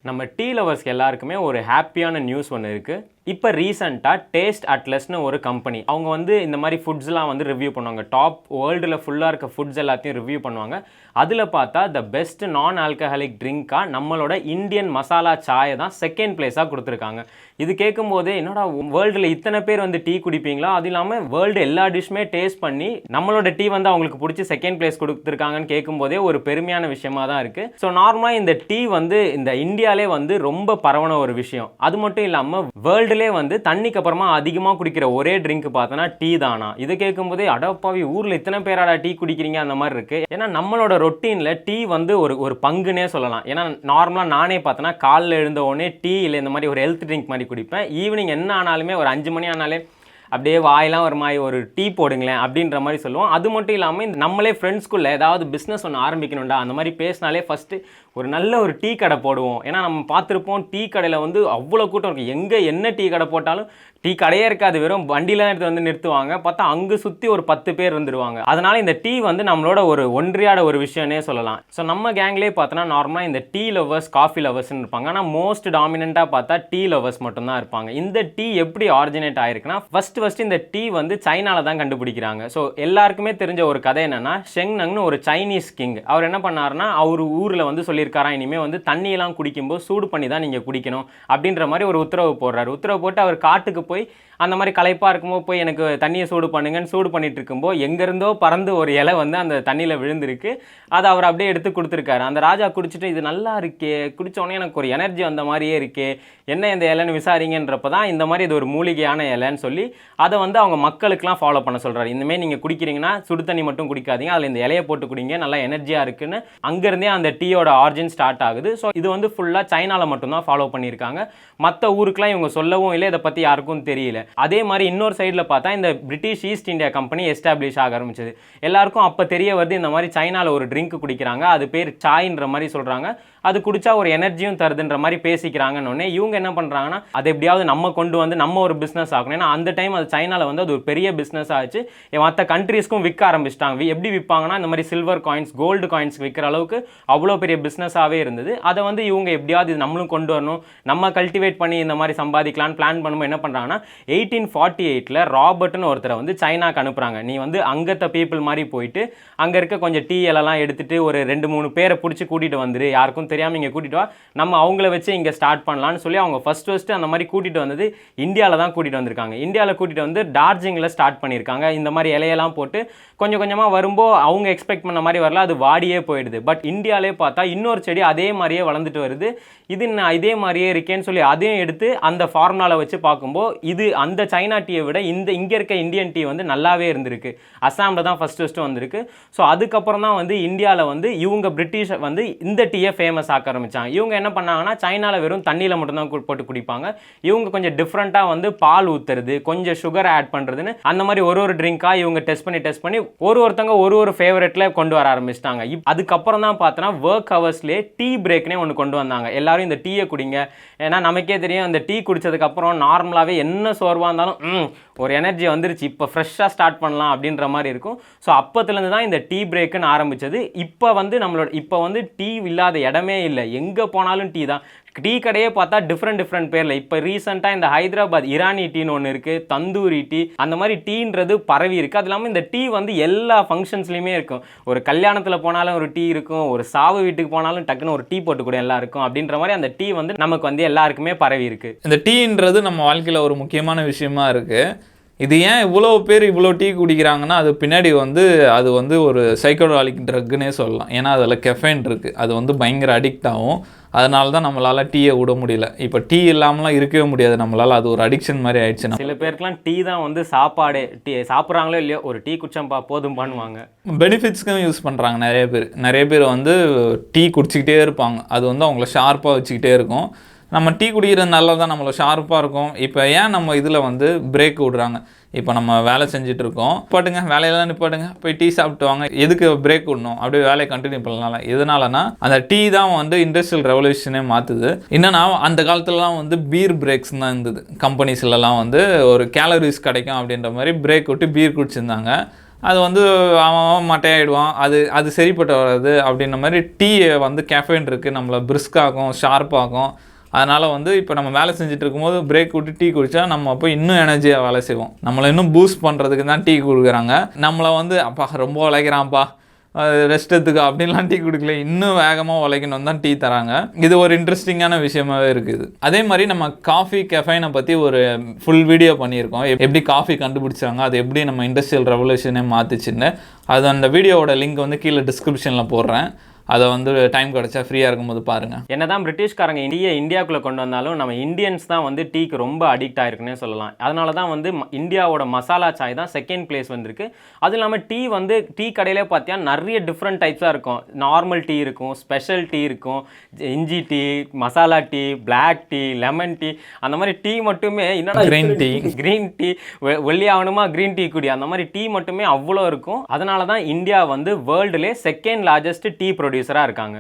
நம்ம டீ லவர்ஸ்க்கு எல்லாருக்குமே ஒரு ஹாப்பியான நியூஸ் ஒன்று இருக்குது. இப்போ ரீசெண்டாக டேஸ்ட் அட்லஸ்னு ஒரு கம்பெனி அவங்க வந்து இந்த மாதிரி ஃபுட்ஸ்லாம் வந்து ரிவ்யூ பண்ணுவாங்க. டாப் வேர்ல்டில் ஃபுல்லாக இருக்க ஃபுட்ஸ் எல்லாத்தையும் ரிவ்யூ பண்ணுவாங்க. அதில் பார்த்தா த பெஸ்ட் நான் ஆல்கஹாலிக் ட்ரிங்காக நம்மளோட இந்தியன் மசாலா சாயை தான் செகண்ட் பிளேஸாக கொடுத்துருக்காங்க. இது கேட்கும்போதே என்னடா வேர்ல்டில் இத்தனை பேர் வந்து டீ குடிப்பீங்களா, அது இல்லாமல் வேர்ல்டு எல்லா டிஷ்ஷுமே டேஸ்ட் பண்ணி நம்மளோட டீ வந்து அவங்களுக்கு பிடிச்சி செகண்ட் பிளேஸ் கொடுத்துருக்காங்கன்னு கேட்கும்போதே ஒரு பெருமையான விஷயமா தான் இருக்குது. ஸோ நார்மலாக இந்த டீ வந்து இந்த இந்தியாவிலே வந்து ரொம்ப பரவன ஒரு விஷயம். அது மட்டும் இல்லாமல் வேர்ல்டு வந்து தண்ணிக்கு அப்புறமா அதிகமாக குடிக்கிற ஒரே ட்ரிங்க் பார்த்தோன்னா டீ தானா. இதை கேட்கும்போதே அடப்பாவி ஊரில் இத்தனை பேராடா டீ குடிக்கிறீங்க அந்த மாதிரி இருக்குது. ஏன்னா நம்மளோட ரொட்டீனில் டீ வந்து ஒரு பங்குனே சொல்லலாம். ஏன்னா நார்மலாக நானே பார்த்தோன்னா காலைல எழுந்த உடனே டீ இல்லை இந்த மாதிரி ஒரு ஹெல்த் ட்ரிங்க் மாதிரி குடிப்பேன். ஈவினிங் என்ன ஆனாலுமே ஒரு 5 மணி ஆனாலே அப்படியே வாயெல்லாம் ஒரு மாதிரி ஒரு டீ போடுங்களேன் அப்படின்ற மாதிரி சொல்லுவோம். அது மட்டும் இல்லாமல் நம்மளே ஃப்ரெண்ட்ஸ்குள்ளே ஏதாவது பிஸ்னஸ் ஒன்று ஆரம்பிக்கணும்டா அந்த மாதிரி பேசினாலே ஃபஸ்ட்டு ஒரு நல்ல ஒரு டீ கடை போடுவோம். ஏன்னா நம்ம பார்த்துருப்போம் டீ கடையில் வந்து அவ்வளோ கூட்டம் இருக்குது. எங்கே என்ன டீ கடை போட்டாலும் டீ கடையே இருக்காது, வெறும் வண்டிலாம் எடுத்து வந்து நிறுத்துவாங்க. பார்த்தா அங்கே சுற்றி ஒரு 10 பேர் இருந்துருவாங்க. அதனால் இந்த டீ வந்து நம்மளோட ஒரு ஒன்றியாட ஒரு விஷயம்னே சொல்லலாம். ஸோ நம்ம கேங்லேயே பார்த்தோன்னா நார்மலாக இந்த டீ லவர்ஸ் காஃபி லவர்ஸ்ன்னு இருப்பாங்க. ஆனால் மோஸ்ட் டாமினண்ட்டாக பார்த்தா டீ லவர்ஸ் மட்டும்தான் இருப்பாங்க. இந்த டீ எப்படி ஆரிஜினேட் ஆயிருக்குன்னா ஃபர்ஸ்ட் இந்த டீ வந்து சைனால தான் கண்டுபிடிக்கிறாங்க. ஸோ எல்லாருக்குமே தெரிஞ்ச ஒரு கதை என்னன்னா, ஷெங் நங்னு ஒரு சைனீஸ் கிங் அவர் என்ன பண்ணாருன்னா அவர் ஊரில் வந்து சொல்லியிருக்காரா இனிமேல் வந்து தண்ணியெல்லாம் குடிக்கும்போது சூடு பண்ணி தான் நீங்கள் குடிக்கணும் அப்படின்ற மாதிரி ஒரு உத்தரவு போடுறாரு. உத்தரவு போட்டு அவர் காட்டுக்கு போய் அந்த மாதிரி களைப்பாக இருக்கும்போது போய் எனக்கு தண்ணியை சூடு பண்ணுங்கன்னு சூடு பண்ணிட்டு இருக்கும்போது எங்கேருந்தோ பறந்து ஒரு இலை வந்து அந்த தண்ணியில் விழுந்திருக்கு. அதை அவர் அப்படியே எடுத்து கொடுத்துருக்காரு. அந்த ராஜா குடிச்சிட்டு இது நல்லா இருக்கே, குடித்தோடனே எனக்கு ஒரு எனர்ஜி வந்த மாதிரியே இருக்கே, என்ன இந்த இலைன்னு விசாரிங்கன்றப்ப தான் இந்த மாதிரி இது ஒரு மூலிகையான இலைன்னு சொல்லி அதை வந்து அவங்க மக்களுக்கெல்லாம் ஃபாலோ பண்ண சொல்கிறாரு. இந்தமாதிரி நீங்கள் குடிக்கிறீங்கன்னா சுடு தண்ணி மட்டும் குடிக்காதீங்க, அதில் இந்த இலையை போட்டு குடிங்க, நல்லா எனர்ஜியாக இருக்குன்னு அங்கேருந்தே அந்த டீயோட ஆரிஜின் ஸ்டார்ட் ஆகுது. ஸோ இது வந்து ஃபுல்லாக சைனாவில் மட்டும்தான் ஃபாலோ பண்ணியிருக்காங்க. மற்ற ஊருக்குலாம் இவங்க சொல்லவும் இல்லை, இதை பற்றி யாருக்கும் தெரியல. அதே மாதிரி இன்னொரு சைடில் பார்த்தா இந்த British East India company establish ஆக ஆரம்பிச்சது. எல்லாருக்கும் அப்போ தெரிய வருது இந்த மாதிரி சைனாவில் ஒரு ட்ரிங்க் குடிக்கிறாங்க, அது பேர் சாய்ன்ற மாதிரி சொல்கிறாங்க, அது குடிச்சா ஒரு எனர்ஜியும் தருதுன்ற மாதிரி பேசிக்கிறாங்கன்னு இவங்க என்ன பண்ணுறாங்கன்னா அது எப்படியாவது நம்ம கொண்டு வந்து நம்ம ஒரு பிஸ்னஸ் ஆகணும். ஏன்னா அந்த டைம் அது சைனாவில் வந்து அது ஒரு பெரிய பிஸ்னஸ் ஆச்சு. மற்ற கண்ட்ரீஸ்க்கும் விற்க ஆரம்பிச்சிட்டாங்க. எப்படி விற்பாங்கன்னா இந்த மாதிரி சில்வர் காயின்ஸ் கோல்டு காயின்ஸ் விற்கிற அளவுக்கு அவ்வளோ பெரிய பிஸ்னஸாகவே இருந்தது. அதை வந்து இவங்க எப்படியாவது இது நம்மளும் கொண்டு வரணும், நம்ம கல்டிவேட் பண்ணி இந்த மாதிரி சம்பாதிக்கலான்னு பிளான் பண்ணும்போது என்ன பண்ணுறாங்கன்னா 1848 ராபர்ட்னு ஒருத்தரை வந்து சைனாக்கு அனுப்புகிறாங்க. நீ வந்து அங்கத்த பீப்புள் மாதிரி போயிட்டு அங்கே இருக்க கொஞ்சம் டீ எல்லாம் எடுத்துகிட்டு ஒரு 2-3 பேரை பிடிச்சி கூட்டிகிட்டு வந்துரு, யாருக்கும் தெரியாமல் இங்கே கூட்டிகிட்டு வா, நம்ம அவங்கள வச்சு இங்கே ஸ்டார்ட் பண்ணலான்னு சொல்லி அவங்க ஃபஸ்ட்டு அந்த மாதிரி கூட்டிகிட்டு வந்தது இந்தியாவில் தான் கூட்டிகிட்டு வந்திருக்காங்க. இந்தியாவில் கூட்டிகிட்டு வந்து டார்ஜிலிங்கில் ஸ்டார்ட் பண்ணியிருக்காங்க. இந்த மாதிரி இலையெல்லாம் போட்டு கொஞ்சம் கொஞ்சமாக வரும்போது அவங்க எக்ஸ்பெக்ட் பண்ண மாதிரி வரல, அது வாடியே போயிடுது. பட் இந்தியாவிலே பார்த்தா இன்னொரு செடி அதே மாதிரியே வளர்ந்துட்டு வருது. இது நான் இதே மாதிரியே இருக்கேன்னு சொல்லி அதையும் எடுத்து அந்த ஃபார்முலாவில் வச்சு பார்க்கும்போது இது அந்த சைனா டீயை விட இங்கே இருக்க இந்தியன் டீ வந்து நல்லாவே இருந்திருக்கு. அஸ்ஸாமில் தான் ஃபஸ்ட்டு வந்திருக்கு. ஸோ அதுக்கப்புறம் தான் வந்து இந்தியாவில் வந்து இவங்க பிரிட்டிஷ் வந்து இந்த டீயை ஃபேமஸ் ஆக்க ஆரம்பித்தாங்க. இவங்க என்ன பண்ணாங்கன்னா சைனாவில் வெறும் தண்ணியில் மட்டும்தான் போட்டு குடிப்பாங்க. இவங்க கொஞ்சம் டிஃப்ரெண்ட்டாக வந்து பால் ஊற்றுறது, கொஞ்சம் சுகர் ஆட் பண்ணுறதுன்னு அந்த மாதிரி ஒரு ட்ரிங்காக இவங்க டெஸ்ட் பண்ணி ஒருத்தங்க ஒரு ஃபேவரட்டில் கொண்டு வர ஆரம்பிச்சிட்டாங்க. அதுக்கப்புறம் தான் பார்த்தோன்னா ஒர்க் ஹவர்ஸ்லேயே டீ பிரேக்னே ஒன்று கொண்டு வந்தாங்க. எல்லாரும் இந்த டீயை குடிங்க, ஏன்னா நமக்கே தெரியும் அந்த டீ குடித்ததுக்கப்புறம் நார்மலாகவே என்ன சோர்வாக இருந்தாலும் ஒரு எனர்ஜி வந்துருச்சு, இப்போ ஃப்ரெஷ்ஷாக ஸ்டார்ட் பண்ணலாம் அப்படின்ற மாதிரி இருக்கும். ஸோ அப்போத்துலேருந்து தான் இந்த டீ பிரேக்குன்னு ஆரம்பித்தது. இப்போ வந்து டீ இல்லாத இடமே இல்லை, எங்கே போனாலும் டீ தான். டீ கடையே பார்த்தா டிஃப்ரெண்ட் பேரில் இப்போ ரீசெண்டாக இந்த ஹைதராபாத் இரானி டீன்னு ஒன்று இருக்குது, தந்தூரி டீ, அந்த மாதிரி டீன்றது பரவி இருக்குது. அது இல்லாமல் இந்த டீ வந்து எல்லா ஃபங்க்ஷன்ஸ்லையுமே இருக்கும். ஒரு கல்யாணத்தில் போனாலும் ஒரு டீ இருக்கும், ஒரு சாவு வீட்டுக்கு போனாலும் டக்குன்னு ஒரு டீ போட்டு கூட எல்லாம் இருக்கும். அப்படின்ற மாதிரி அந்த டீ வந்து நமக்கு வந்து எல்லாருக்குமே பரவி இருக்குது. இந்த டீன்றது நம்ம வாழ்க்கையில் ஒரு முக்கியமான விஷயமா இருக்குது. இது ஏன் இவ்வளோ பேர் இவ்வளோ டீ குடிக்கிறாங்கன்னா அது பின்னாடி வந்து அது வந்து ஒரு சைக்கோடாலிக் ட்ரக்குன்னே சொல்லலாம். ஏன்னா அதில் கெஃபைன் இருக்குது, அது வந்து பயங்கர அடிக்ட் ஆகும். அதனால தான் நம்மளால் டீயை விட முடியல. இப்போ டீ இல்லாமலாம் இருக்கவே முடியாது நம்மளால், அது ஒரு அடிக்ஷன் மாதிரி ஆயிடுச்சு. சில பேருக்குலாம் டீ தான் வந்து சாப்பாடே, டீ சாப்பிட்றாங்களோ இல்லையோ ஒரு டீ குடிச்சம்பா போதும் பண்ணுவாங்க. பெனிஃபிட்ஸ்க்கும் யூஸ் பண்ணுறாங்க நிறைய பேர் வந்து டீ குடிச்சிக்கிட்டே இருப்பாங்க. அது வந்து அவங்கள ஷார்ப்பாக வச்சுக்கிட்டே இருக்கும். நம்ம டீ குடிக்கிறது நல்லா தான், நம்மள ஷார்ப்பாக இருக்கும். இப்போ ஏன் நம்ம இதில் வந்து பிரேக் விடுறாங்க? இப்போ நம்ம வேலை செஞ்சிட்ருக்கோம், நிப்பாட்டுங்க வேலையெல்லாம் நிப்பாட்டுங்க, போய் டீ சாப்பிட்டு வாங்க, எதுக்கு பிரேக் விடணும், அப்படியே வேலையை கண்டினியூ பண்ணலாம். எதனாலனா அந்த டீ தான் வந்து இண்டஸ்ட்ரியல் ரெவல்யூஷனே மாற்றுது. என்னன்னா அந்த காலத்துலலாம் வந்து பீர் பிரேக்ஸ் தான் இருந்தது. கம்பெனிஸ்லாம் வந்து ஒரு கேலரிஸ் கிடைக்கும் அப்படின்ற மாதிரி பிரேக் விட்டு பீர் குடிச்சிருந்தாங்க. அது வந்து அவன் மட்டையாயிடுவான், அது சரிப்பட்டு வராது. அப்படின்ற மாதிரி டீ வந்து கேஃபைன் இருக்குது, நம்மளை பிரிஸ்காகும், ஷார்ப்பாகும். அதனால் வந்து இப்போ நம்ம வேலை செஞ்சுட்டு இருக்கும்போது பிரேக் விட்டு டீ குடித்தா நம்ம அப்போ இன்னும் எனர்ஜியாக வேலை செய்வோம். நம்மளை இன்னும் பூஸ்ட் பண்ணுறதுக்கு தான் டீ கொடுக்குறாங்க. நம்மளை வந்து அப்பா ரொம்ப உழைக்கிறான்ப்பா ரெஸ்ட் எடுத்துக்க அப்படின்லாம் டீ குடிக்கல, இன்னும் வேகமாக உழைக்கணும் தான் டீ தராங்க. இது ஒரு இன்ட்ரெஸ்டிங்கான விஷயமாவே இருக்குது. அதே மாதிரி நம்ம காஃபி கெஃபைனை பற்றி ஒரு ஃபுல் வீடியோ பண்ணியிருக்கோம், எப்படி காஃபி கண்டுபிடிச்சாங்க, அது எப்படி நம்ம இண்டஸ்ட்ரியல் ரெவல்யூஷனே மாற்றிச்சுன்னு. அது அந்த வீடியோவோட லிங்க் வந்து கீழே டிஸ்கிரிப்ஷனில் போடுறேன். அதை வந்து டைம் கிடச்சா ஃப்ரீயாக இருக்கும்போது பாருங்கள். என்னதான் பிரிட்டிஷ்காரங்க இந்தியாவுக்குள்ளே கொண்டு வந்தாலும் நம்ம இந்தியன்ஸ் தான் வந்து டீக்கு ரொம்ப அடிக்ட் ஆயிருக்குன்னே சொல்லலாம். அதனால தான் வந்து இந்தியாவோட மசாலா சாய் தான் செகண்ட் பிளேஸ் வந்திருக்கு. அதுவும் இல்லாமல் டீ வந்து டீ கடையிலே பார்த்தீங்கன்னா நிறைய டிஃப்ரெண்ட் டைப்ஸாக இருக்கும். நார்மல் டீ இருக்கும், ஸ்பெஷல் டீ இருக்கும், இஞ்சி tea, masala tea, black tea, lemon tea, அந்த மாதிரி டீ மட்டுமே என்னடா க்ரீன் டீ வெள்ளியாகணுமா க்ரீன் டீ குடி, அந்த மாதிரி டீ மட்டுமே அவ்வளோ இருக்கும். அதனால தான் இந்தியா வந்து வேர்ல்டுலே செகண்ட் லார்ஜஸ்ட் டீ ப்ரொடியூசராக இருக்காங்க.